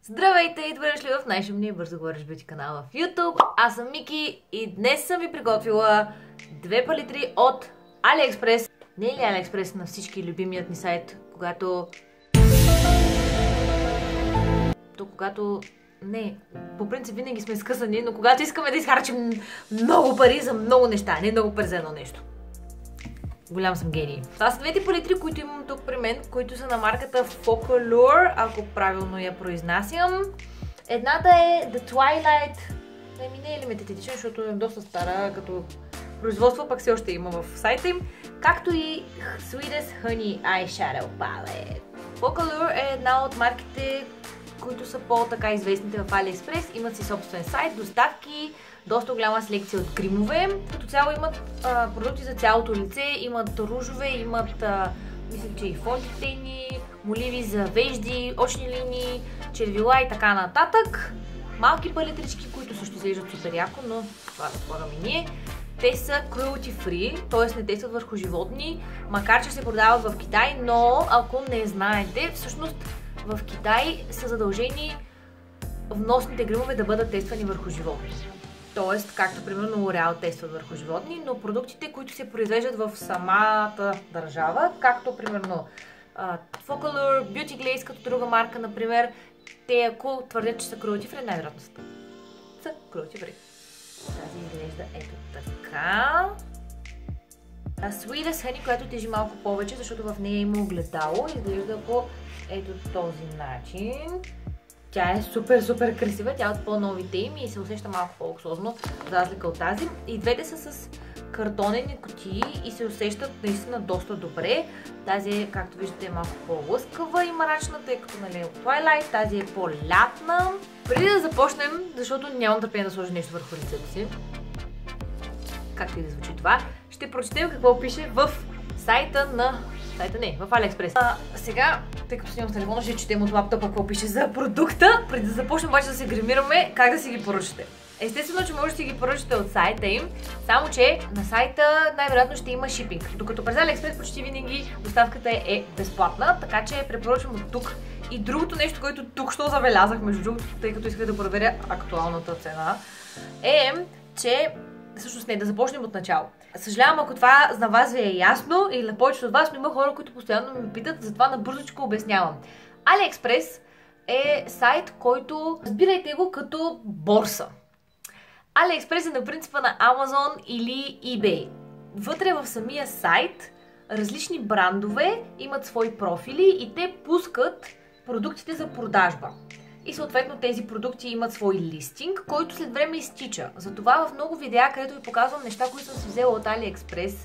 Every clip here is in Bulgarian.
Здравейте и добре дошли в най-шумния бързо говориш бюти канала в YouTube. Аз съм Мики и днес съм ви приготвила две палитри от AliExpress. Не е ли AliExpress на всички любимият ни сайт, когато... Не, по принцип винаги сме скъсани, но когато искаме да изхарчим много пари за много неща, не много пари за едно нещо. Голям съм гений. Това са двете палитри, които имам тук при мен, които са на марката Focallure, ако правилно я произнасям. Едната е The Twilight. Не е Limited Edition, защото е доста стара като производство, пък все още има в сайта им. Както и Sweetest Honey Eyeshadow Palette. Focallure е една от марките, които са по-така известните в AliExpress. Имат си собствен сайт, доставки, доста голяма селекция от гримове. Като цяло имат продукти за цялото лице, имат ружове, имат мисля, че и фонтитейни, моливи за вежди, очни линии, червила и така нататък. Малки палитрички, които също изглеждат супер яко, но това разполагаме ние. Те са cruelty free, т.е. не действат върху животни, макар че се продават в Китай, но ако не знаете, всъщност в Китай са задължени вносните гримове да бъдат тествани върху животни. Тоест, както примерно L'Oreal тестват върху животни, но продуктите, които се произвеждат в самата държава, както примерно Focallure, Beauty Glaze като друга марка, например, те ако твърдят, че са cruelty free, най-вероятно са cruelty free. Тази изглежда ето така. Sweetest Honey, която тежи малко повече, защото в нея има огледало, изглежда по ето този начин. Тя е супер красива, тя е от по-новите им и се усеща малко по-луксозно, за разлика от тази. И двете са с картонени кутии и се усещат наистина доста добре. Тази, както виждате, е малко по-лъскава и мрачна, тъй като нали, от Twilight, тази е по-лятна. Преди да започнем, защото нямам търпение да сложа нещо върху лицето си, както и да звучи това, ще прочетем какво пише в сайта на... в AliExpress. Сега, тъй като снимам с телефона, ще четем от лаптопа какво пише за продукта. Преди да започнем обаче да се гримираме, как да си ги поръчате. Естествено, че може да си ги поръчате от сайта им, само че на сайта най-вероятно ще има шипинг. Докато през AliExpress почти винаги доставката е безплатна, така че препоръчвам от тук. И другото нещо, което тук що забелязах, между другото, тъй като исках да проверя актуалната цена, е, че всъщност не, да започнем от начало. Съжалявам, ако това на вас ви е ясно или на повечето от вас, но има хора, които постоянно ме питат, затова набързочко обяснявам. AliExpress е сайт, който разбирайте го като борса. AliExpress е на принципа на Amazon или eBay. Вътре в самия сайт различни брандове имат свои профили и те пускат продуктите за продажба. И съответно тези продукти имат свой листинг, който след време изтича. Затова в много видеа, където ви показвам неща, които съм си взела от AliExpress,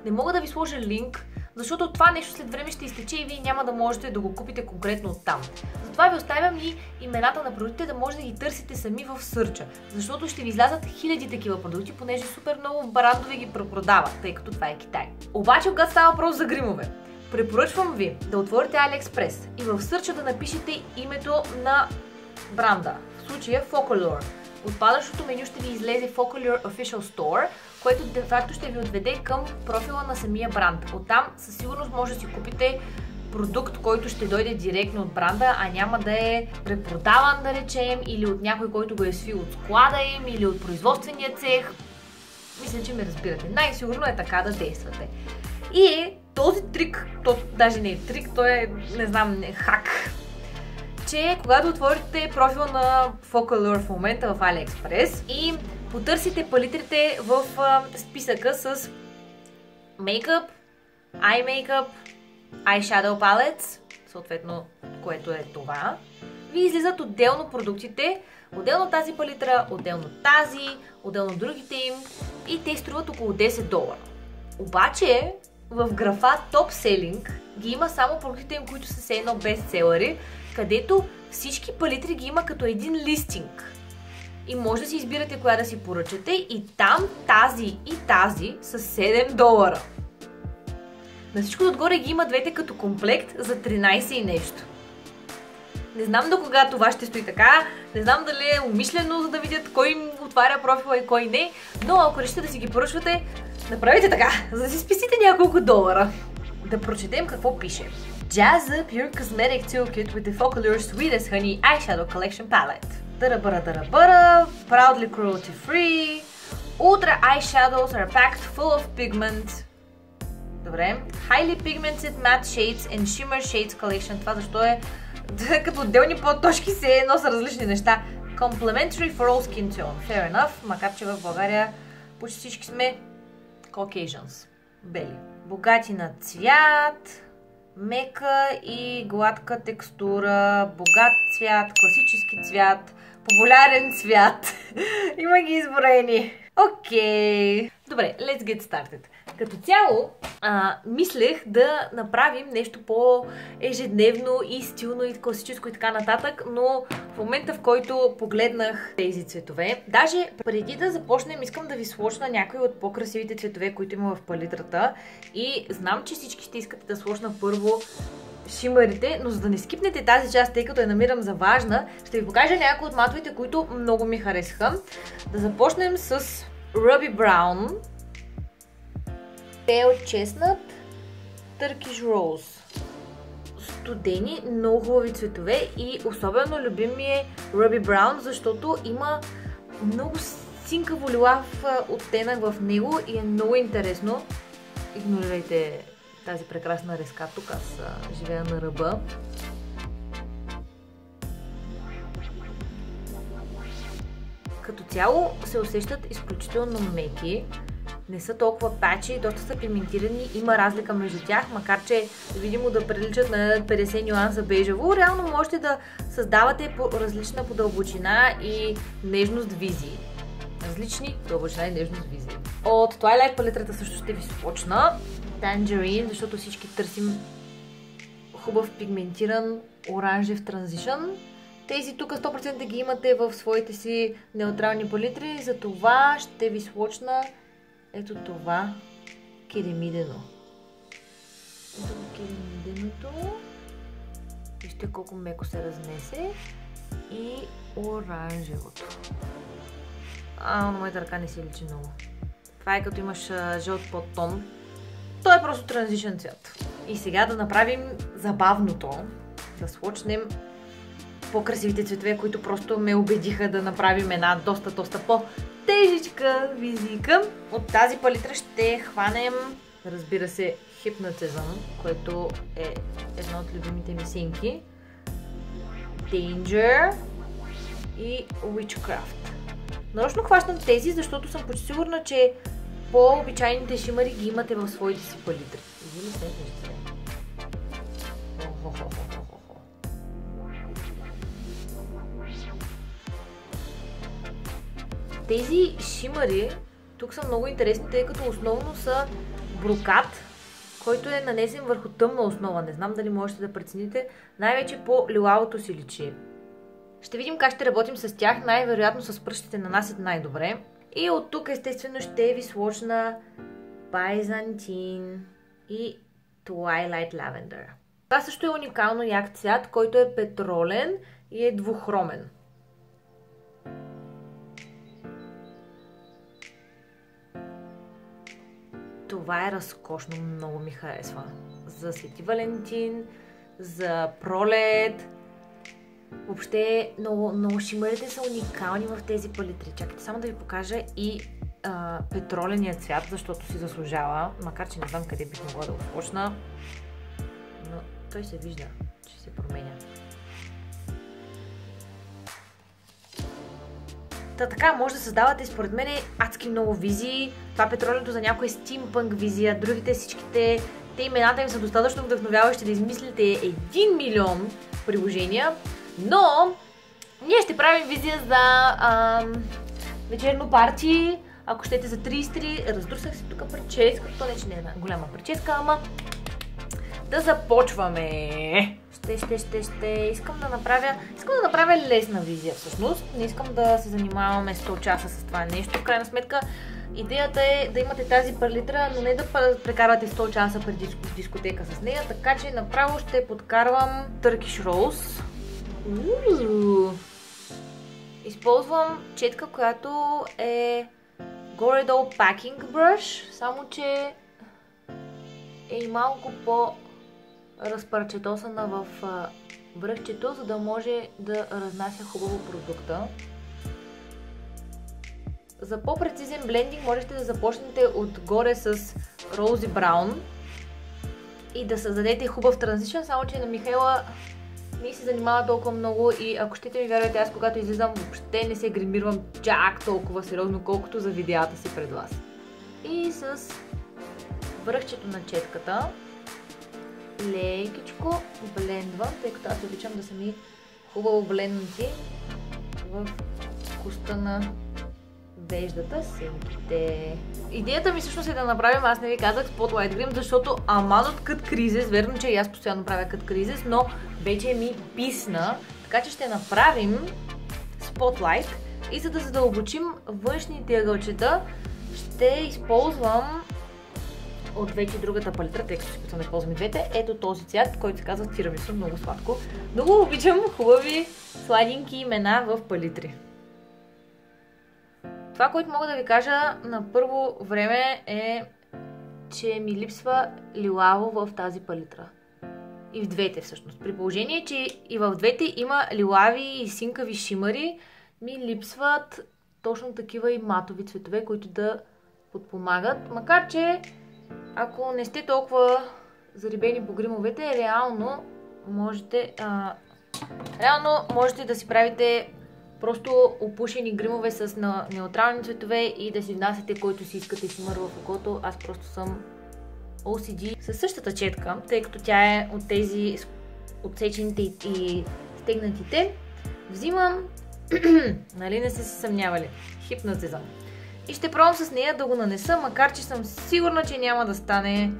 не мога да ви сложа линк, защото това нещо след време ще изтече и вие няма да можете да го купите конкретно оттам. Затова ви оставям и имената на продуктите, да може да ги търсите сами в сърча. Защото ще ви излязат хиляди такива продукти, понеже супер много брандове ги препродават, тъй като това е Китай. Обаче, когато става въпрос за гримове, препоръчвам ви да отворите AliExpress и в сърча да напишете името на бранда, в случая Focallure. От падащото меню ще ви излезе Focallure Official Store, което де факто ще ви отведе към профила на самия бранд. Оттам със сигурност може да си купите продукт, който ще дойде директно от бранда, а няма да е препродаван, да речем, или от някой, който го е свил от склада им, или от производствения цех. Мисля, че ме разбирате. Най-сигурно е така да действате. И този трик, то даже не е трик, то е, не знам, хак, че когато отворите профила на Focallure в момента в AliExpress и потърсите палитрите в списъка с мейкъп, eye makeup, eyeshadow palettes, съответно което е това, ви излизат отделно продуктите, отделно тази палитра, отделно тази, отделно другите им и те струват около $10. Обаче в графа Top Selling ги има само продуктите им, които са все едно бестселъри, където всички палитри ги има като един листинг. И може да си избирате коя да си поръчате и там тази и тази са $7. На всичко отгоре ги има двете като комплект за 13 и нещо. Не знам до кога това ще стои така, не знам дали е умишлено, за да видят кой им отваря профила и кой не, но ако решите да си ги поръчвате, направете така, за да си спестите няколко $. Да прочетем какво пише. Jazz Up Your Cosmetic Toolkit with the Focallure Sweetest Honey Eyeshadow Collection Palette. Darabara, proudly cruelty free. Ultra eyeshadows are packed full of pigment. Добре. Highly pigmented matte shades and shimmer shades collection. Това защо е като отделни подточки се едно са различни неща. Complimentary for all skin tone. Fair enough, макар че в България почти всички сме Caucasians. Бели. Богати на цвят, мека и гладка текстура, богат цвят, класически цвят, популярен цвят. Има ги изброени. Окей. Добре, let's get started. Като цяло, мислех да направим нещо по-ежедневно и стилно и класическо и така нататък, но в момента, в който погледнах тези цветове, даже преди да започнем, искам да ви сложна някои от по-красивите цветове, които има в палитрата и знам, че всички ще искате да сложна първо шимърите, но за да не скипнете тази част, тъй като я намирам за важна, ще ви покажа някои от матовите, които много ми харесаха. Да започнем с Ruby Brown, Pale Chestnut, Turkish Rose. Студени, много хубави цветове и особено любим ми е Ruby Brown, защото има много синкаво лилав оттенък в него и е много интересно. Игнорирайте тази прекрасна резка тук, аз живея на ръба. Като цяло се усещат изключително меки, не са толкова пачи, доста са пигментирани, има разлика между тях, макар че видимо да приличат на 50 нюанса бежево, реално можете да създавате по различна по дълбочина и нежност визии. Различни дълбочина и нежност визии. От Twilight палитрата също ще ви спочна Tangerine, защото всички търсим хубав пигментиран оранжев транзишън. Тези тук 100% ги имате в своите си неутрални палитри, затова ще ви свочна ето това керемидено. Ето керемиденото. Вижте колко меко се разнесе. И оранжевото. На моята ръка не се личи много. Това е като имаш жълт подтон. То е просто транзишен цвят. И сега да направим забавното. Да свочнем по-красивите цветове, които просто ме убедиха да направим една доста по-тежичка визийка. От тази палитра ще хванем, разбира се, Hypnotism, което е една от любимите ми синки. Danger и Witchcraft. Нарочно хващам тези, защото съм почти сигурна, че по-обичайните шимари ги имате в своите си палитри. Види ли се? Тези шимари тук са много интересни, тъй като основно са брокат, който е нанесен върху тъмна основа. Не знам дали можете да прецените, най-вече по лилавото си личи. Ще видим как ще работим с тях, най-вероятно с пръстите нанасят най-добре. И от тук естествено ще ви сложна Byzantine и Twilight Lavender. Това също е уникално як цвят, който е петролен и е двухромен. Това е разкошно, много ми харесва. За Свети Валентин, за пролет. Въобще много шимърите са уникални в тези палитри. Чакайте само да ви покажа и петроления цвят, защото си заслужава. Макар че не знам къде бих могла да го почна. Но той се вижда, че се променя. Така, може да създавате според мен адски много визии. Това петролето за някоя стимпънк визия, другите всичките, те имената им са достатъчно вдъхновяващи да измислите 1 милион приложения. Но ние ще правим визия за вечерно парти, ако щете за 33. Раздрусах си тук прическа, то не че не е една голяма прическа, ама да започваме. Искам да направя лесна визия всъщност. Не искам да се занимаваме 100 часа с това нещо. В крайна сметка идеята е да имате тази палитра, но не да прекарвате 100 часа преди дискотека с нея, така че направо ще подкарвам Turkish Rose. Използвам четка, която е горе-долу Packing Brush, само че е и малко разпарчетосана в връхчето, за да може да разнася хубаво продукта. За по-прецизен блендинг можете да започнете отгоре с Rosy Brown и да създадете хубав транзишън, само че на Михайла не се занимава толкова много и ако щете ми вярвате, аз когато излизам въобще не се гримирам чак толкова сериозно, колкото за видеята си пред вас. И с връхчето на четката лекичко блендвам, тъй като аз обичам да са ми хубаво бленднати в коста на веждата, сенките. Идеята ми всъщност е да направим, аз не ви казах, Spotlight Grim, защото аман от Cut Creases, верно, че и аз постоянно правя Cut Creases, но вече ми писна, така че ще направим Spotlight и за да задълбочим външните ъгълчета, ще използвам от вече другата палитра, тъй като ще да ползвам и двете. Ето този цвят, който се казва тирамису, много сладко. Много обичам хубави сладенки имена в палитри. Това, което мога да ви кажа на първо време е, че ми липсва лилаво в тази палитра. И в двете всъщност. При положение, че и в двете има лилави и синкави шимари, ми липсват точно такива и матови цветове, които да подпомагат. Макар че, ако не сте толкова зарибени по гримовете, реално можете да си правите просто опушени гримове с неутрални цветове и да си внасяте който си искате шимър в окото. Аз просто съм OCD със същата четка, тъй като тя е от тези отсечените и стегнатите. Взимам, нали не сте се съмнявали, хипнотизъм. И ще пробвам с нея да го нанеса, макар че съм сигурна, че няма да стане.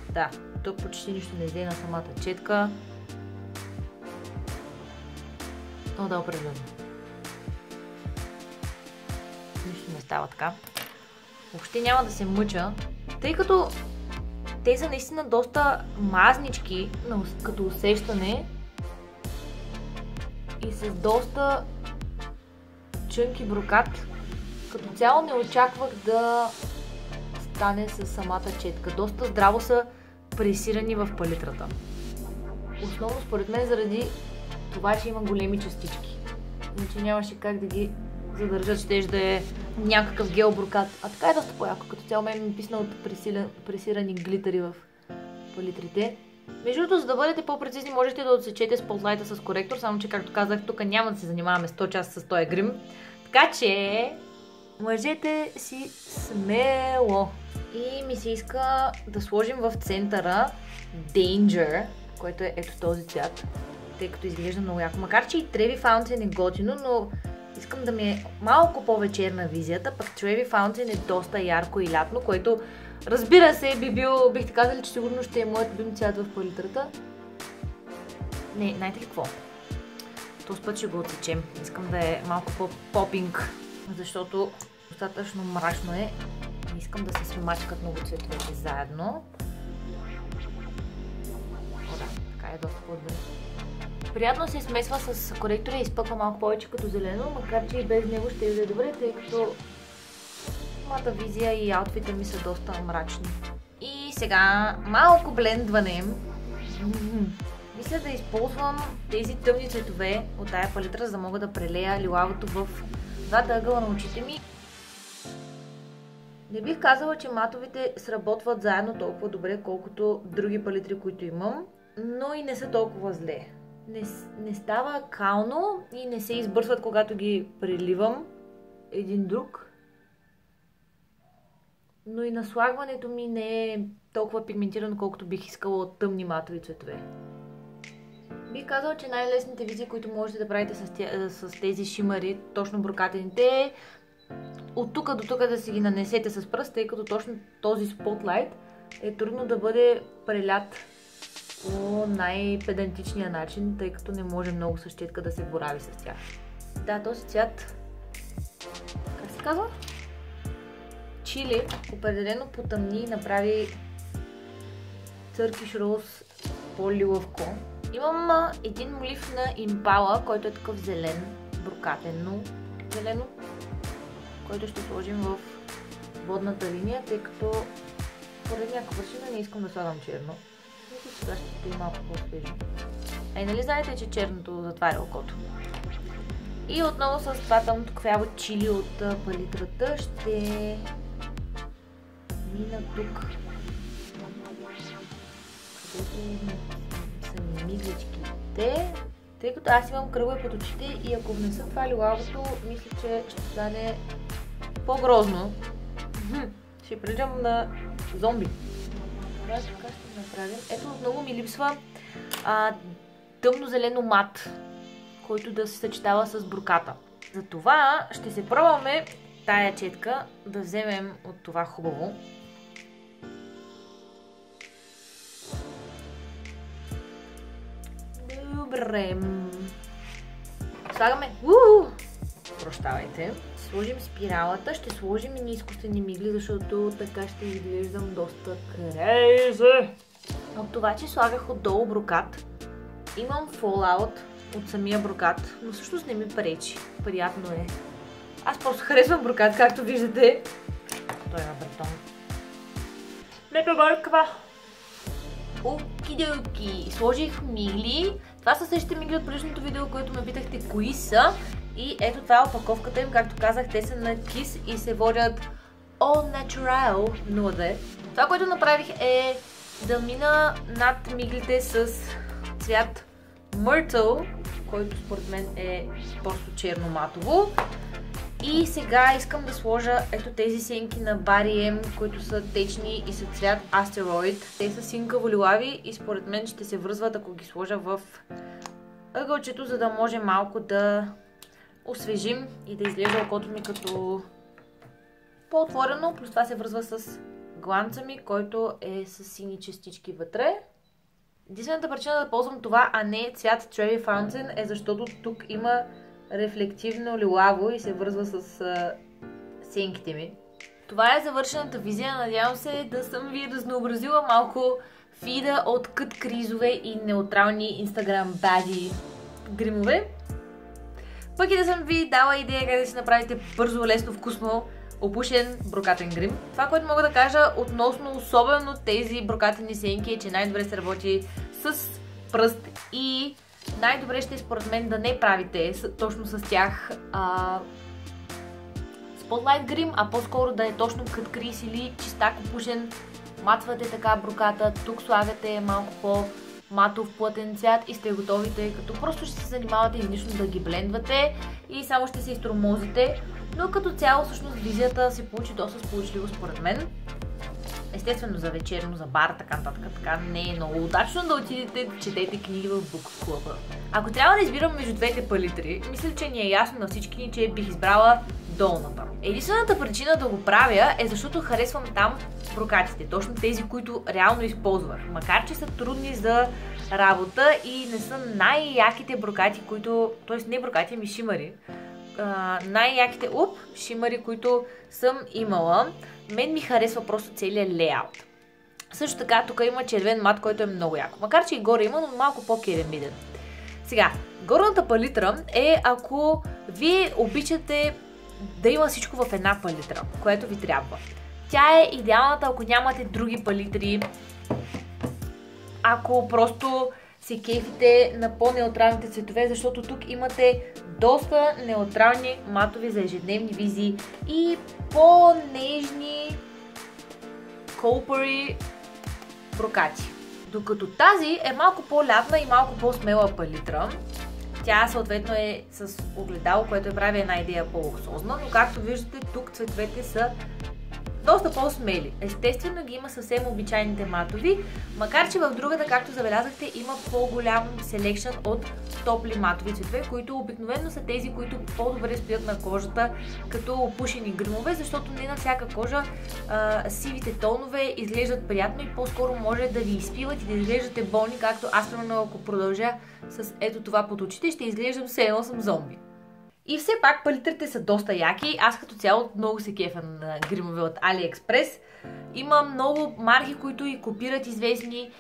Да, тук почти нищо не изде на самата четка. Но да, определено. Нищо не става така. Въобще няма да се мъча, тъй като те са наистина доста мазнички като усещане и с доста чънки брокат. Като цяло не очаквах да стане с самата четка. Доста здраво са пресирани в палитрата. Основно според мен заради това, че има големи частички. Иначе нямаше как да ги задържат, щеш да е някакъв гел брокат. А така е доста по-яко. Като цяло мен ми писна от пресирани глитъри в палитрите. Между другото, за да бъдете по-прецизни, можете да отсечете спотлайта с коректор, само че както казах, тук няма да се занимаваме 100 часа с този грим. Така че мъжете си смело. И ми се иска да сложим в центъра Danger, който е ето този цвят, тъй като изглежда много яко. Макар че и Trevi Fountain е готино, но искам да ми е малко по-вечерна визията, пък Trevi Fountain е доста ярко и лятно, което разбира се бихте казали, че сигурно ще е моят любим цвят в палитрата. Не, знаете ли какво? Този път ще го отсечем. Искам да е малко по-попинг, защото достатъчно мрачно е. Не искам да се смачкат много цветовете заедно. О, да, така е доста по-добре. Приятно се смесва с коректора и изпъква малко повече като зелено, макар че и без него ще е добре, тъй като моята визия и аутфита ми са доста мрачни. И сега малко блендване. Мисля да използвам тези тъмни цветове от тая палитра, за да мога да прелея лилавото в двата ъгъла на очите ми. Не бих казала, че матовите сработват заедно толкова добре, колкото други палитри, които имам, но и не са толкова зле. Не става кално и не се избърсват, когато ги преливам един друг. Но и наслагването ми не е толкова пигментирано, колкото бих искала от тъмни матови цветове. Бих казала, че най-лесните визии, които можете да правите с тези шимари, точно брокатените, е от тук до тук да си ги нанесете с пръст, тъй като точно този спотлайт е трудно да бъде прелят по най-педантичния начин, тъй като не може много с щетка да се борави с тях. Да, този цвят, как се казва? Чили определено потъмни и направи Turkish Rose по-лилавко. Имам един молив на Impala, който е такъв зелен, брокатенно зелено, който ще сложим в водната линия, тъй като поради някаква причина не искам да слагам черно. Сега ще стои малко по-свежо. Нали знаете, че черното затваря окото? И отново с това тъмното кафяво чили от палитрата ще мина тук, където са ми мигличките, тъй като аз имам кръгове под очите и ако внеса това лилавото, мисля, че ще стане по-грозно. Ще приличам на зомби. Това така ще направим. Ето отново ми липсва тъмно-зелено мат, който да се съчетава с броката. Затова ще се пробваме тая четка да вземем от това хубаво. Добре. Слагаме. Прощавайте. Сложим спиралата. Ще сложим и изкуствени мигли, защото така ще изглеждам доста крейзи. От това, че слагах отдолу брокат, имам fallout от самия брокат, но всъщност не ми пречи. Приятно е. Аз просто харесвам брокат, както виждате. Той е на бретон. Не побърква. Окидоки. Сложих мигли. Това са същите мигли от предишното видео, което ме питахте кои са. И ето това е опаковката им. Както казах, те са на KISS и се водят All Natural 0D. Това, което направих е да мина над миглите с цвят Myrtle, който според мен е просто черно-матово. И сега искам да сложа ето тези сенки на Barry M, които са течни и са цвят Asteroid. Те са синкаво-лилави и според мен ще се връзват, ако ги сложа в ъгълчето, за да може малко да освежим и да изглежда окото ми като по-отворено. Плюс това се връзва с гланца ми, който е с сини частички вътре. Единствената причина да ползвам това, а не цвят Cherry Fountain, е защото тук има рефлективно лилаво и се връзва с сенките ми. Това е завършената визия. Надявам се да съм ви разнообразила малко фида от кът кризове и неутрални инстаграм бади гримове. Пък и да съм ви дала идея как да си направите бързо, лесно, вкусно опушен брокатен грим. Това, което мога да кажа относно особено тези брокатени сенки, е, че най-добре се работи с пръст и най-добре ще е според мен да не правите точно с тях спотлайт грим, а по-скоро да е точно кът криз или чистак опушен. Матвате така броката, тук слагате малко по-матов плътен цвят и сте готови, тъй като просто ще се занимавате излишно да ги блендвате и само ще се изтормозите. Но като цяло всъщност визията се получи доста сполучливо според мен. Естествено за вечерно, за бар, така нататък, така не е много удачно да отидете да четете книги в Book Club. Ако трябва да избирам между двете палитри, мисля, че ни е ясно на всички ни, че бих избрала долната. Единствената причина да го правя е защото харесвам там брокатите, точно тези, които реално използвах. Макар че са трудни за работа и не са най-яките брокати, които, т.е. не брокати, ами шимари. Най-яките шимари, които съм имала. Мен ми харесва просто целият лейаут. Също така тук има червен мат, който е много яко. Макар че и горе има, но малко по-керамиден. Сега, горната палитра е ако вие обичате да има всичко в една палитра, което ви трябва. Тя е идеалната, ако нямате други палитри. Ако просто се кефите на по-неутралните цветове, защото тук имате доста неутрални матови за ежедневни визии и по-нежни колпари брокати. Докато тази е малко по-лятна и малко по-смела палитра. Тя съответно е с огледало, което прави една идея по-луксозна, но както виждате тук цветовете са доста по-смели. Естествено ги има съвсем обичайните матови, макар че в другата, както забелязахте, има по-голям селекшън от топли матови цветове, които обикновено са тези, които по-добре стоят на кожата като опушени гримове, защото не на всяка кожа сивите тонове изглеждат приятно и по-скоро може да ви изпиват и да изглеждате болни, както аз, примерно, ако продължа с ето това под очите, ще изглеждам все едно съм зомби. И все пак палитрите са доста яки. Аз като цяло много се кефя на гримове от AliExpress. Има много марки, които и копират известни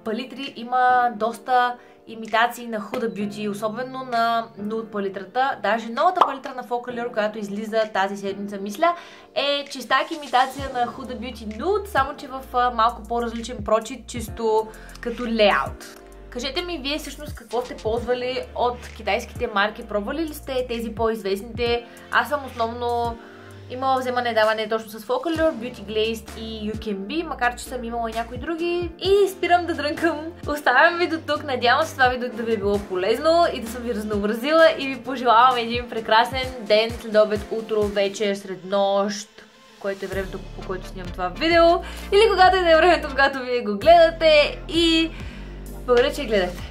палитри. Има доста имитации на Huda Beauty, особено на Nude палитрата. Даже новата палитра на Focallure, която излиза тази седмица, мисля, е чистак имитация на Huda Beauty Nude, само че в малко по-различен прочит, чисто като лейаут. Кажете ми вие всъщност какво сте ползвали от китайските марки, пробвали ли сте тези по-известните? Аз съм основно имала вземане-даване точно с Focallure, Beauty Glazed и You Can Be, макар че съм имала и някои други. И спирам да дрънкам. Оставям ви до тук, надявам се това видео да ви е било полезно и да съм ви разнообразила и ви пожелавам един прекрасен ден, следобед, утро, вечер, сред нощ, което е времето, по което снимам това видео, или когато е времето, когато вие го гледате, и благодаря, че гледате.